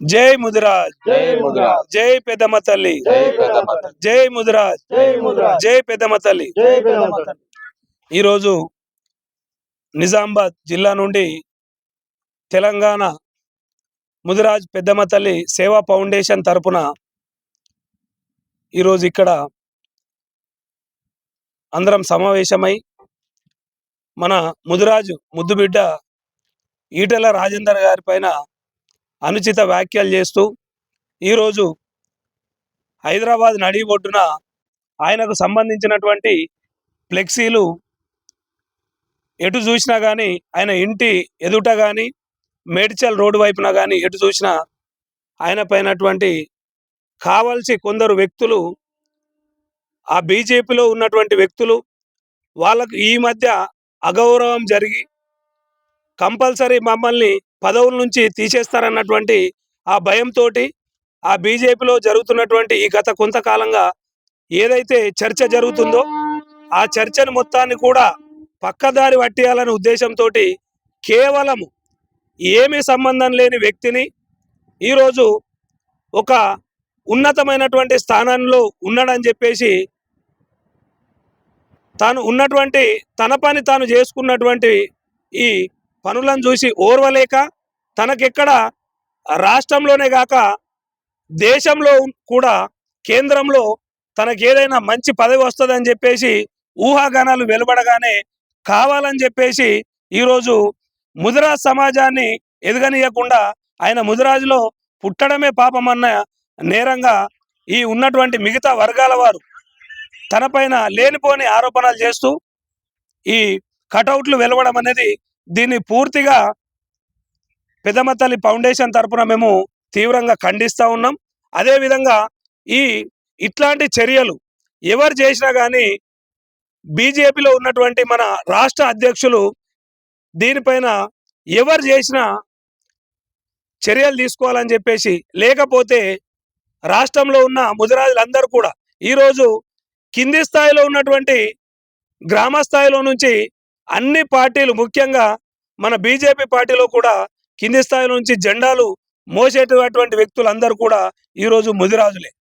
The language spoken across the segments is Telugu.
జై ముదిరాజ్, జై పెద్దమ్మ తల్లి, జై ముదిరాజ్, జై పెద్దమ్మ తల్లి. ఈరోజు నిజామాబాద్ జిల్లా నుండి తెలంగాణ ముదిరాజ్ పెద్దమ్మ తల్లి సేవా ఫౌండేషన్ తరపున ఈరోజు ఇక్కడ అందరం సమావేశమై మన ముదిరాజు ముద్దుబిడ్డ ఈటెల రాజేందర్ గారి పైన అనుచిత వ్యాఖ్యలు చేస్తూ ఈరోజు హైదరాబాద్ నడి ఒడ్డున ఆయనకు సంబంధించినటువంటి ఫ్లెక్సీలు ఎటు చూసినా కానీ, ఆయన ఇంటి ఎదుట కానీ, మేడ్చల్ రోడ్డు వైపున కానీ ఎటు చూసినా ఆయన పైనటువంటి కావాల్సి కొందరు వ్యక్తులు, ఆ బీజేపీలో ఉన్నటువంటి వ్యక్తులు, వాళ్ళకు ఈ మధ్య అగౌరవం జరిగి కంపల్సరీ మమ్మల్ని పదవుల నుంచి తీసేస్తారన్నటువంటి ఆ భయంతో ఆ బీజేపీలో జరుగుతున్నటువంటి ఈ గత కొంతకాలంగా ఏదైతే చర్చ జరుగుతుందో ఆ చర్చను మొత్తాన్ని కూడా పక్కదారి పట్టేయాలనే ఉద్దేశంతో కేవలం ఏమీ సంబంధం లేని వ్యక్తిని ఈరోజు ఒక ఉన్నతమైనటువంటి స్థానంలో ఉన్నాడని చెప్పేసి తాను ఉన్నటువంటి తన పని తాను చేసుకున్నటువంటి ఈ పనులను చూసి ఓర్వలేక తనకెక్కడ రాష్ట్రంలోనే కాక దేశంలో కూడా కేంద్రంలో తనకేదైనా మంచి పదవి వస్తుందని చెప్పేసి ఊహాగానాలు వెలువడగానే కావాలని చెప్పేసి ఈరోజు ముదిరాజ్ సమాజాన్ని ఎదగనీయకుండా ఆయన ముదిరాజులో పుట్టడమే పాపమన్న నేరంగా ఈ ఉన్నటువంటి మిగతా వర్గాల వారు తనపైన లేనిపోని ఆరోపణలు చేస్తూ ఈ కటౌట్లు వెలువడం అనేది, దీన్ని పూర్తిగా పెద్దమ్మ తల్లి ఫౌండేషన్ తరపున మేము తీవ్రంగా ఖండిస్తూ ఉన్నాం. అదేవిధంగా ఇట్లాంటి చర్యలు ఎవరు చేసినా కానీ బీజేపీలో ఉన్నటువంటి మన రాష్ట్ర అధ్యక్షులు దీనిపైన ఎవరు చేసినా చర్యలు తీసుకోవాలని చెప్పేసి, లేకపోతే రాష్ట్రంలో ఉన్న ముదిరాజులందరూ కూడా ఈరోజు కింది స్థాయిలో ఉన్నటువంటి గ్రామ స్థాయిలో నుంచి అన్ని పార్టీలు, ముఖ్యంగా మన బీజేపీ పార్టీలో కూడా కింది స్థాయిలో నుంచి జెండాలు మోసేటటువంటి వ్యక్తులందరూ కూడా ఈరోజు ముదిరాజులే.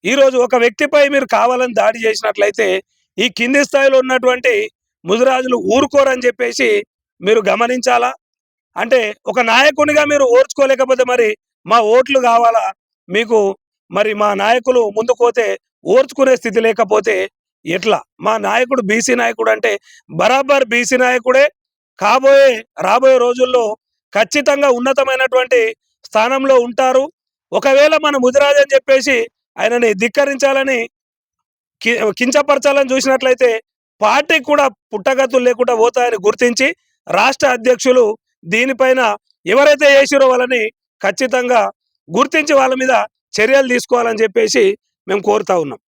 ఈరోజు ఒక వ్యక్తిపై మీరు కావాలని దాడి చేసినట్లయితే ఈ కింది స్థాయిలో ఉన్నటువంటి ముదిరాజులు ఊరుకోరని చెప్పేసి మీరు గమనించాలా. అంటే ఒక నాయకునిగా మీరు ఓర్చుకోలేకపోతే మరి మా ఓట్లు కావాలా మీకు? మరి మా నాయకులు ముందుకు పోతే ఓర్చుకునే స్థితి లేకపోతే ఎట్లా? మా నాయకుడు బీసీ నాయకుడు అంటే బరాబర్ బీసీ నాయకుడే. రాబోయే రోజుల్లో ఖచ్చితంగా ఉన్నతమైనటువంటి స్థానంలో ఉంటారు. ఒకవేళ మన ముదిరాజు అని చెప్పేసి ఆయనని ధిక్కరించాలని, కించపరచాలని చూసినట్లయితే పార్టీకి కూడా పుట్టగతులు లేకుండా పోతాయని గుర్తించి రాష్ట్ర అధ్యక్షులు దీనిపైన ఎవరైతే చేసిరో వాళ్ళని ఖచ్చితంగా గుర్తించి వాళ్ళ మీద చర్యలు తీసుకోవాలని చెప్పేసి మేము కోరుతా ఉన్నాం.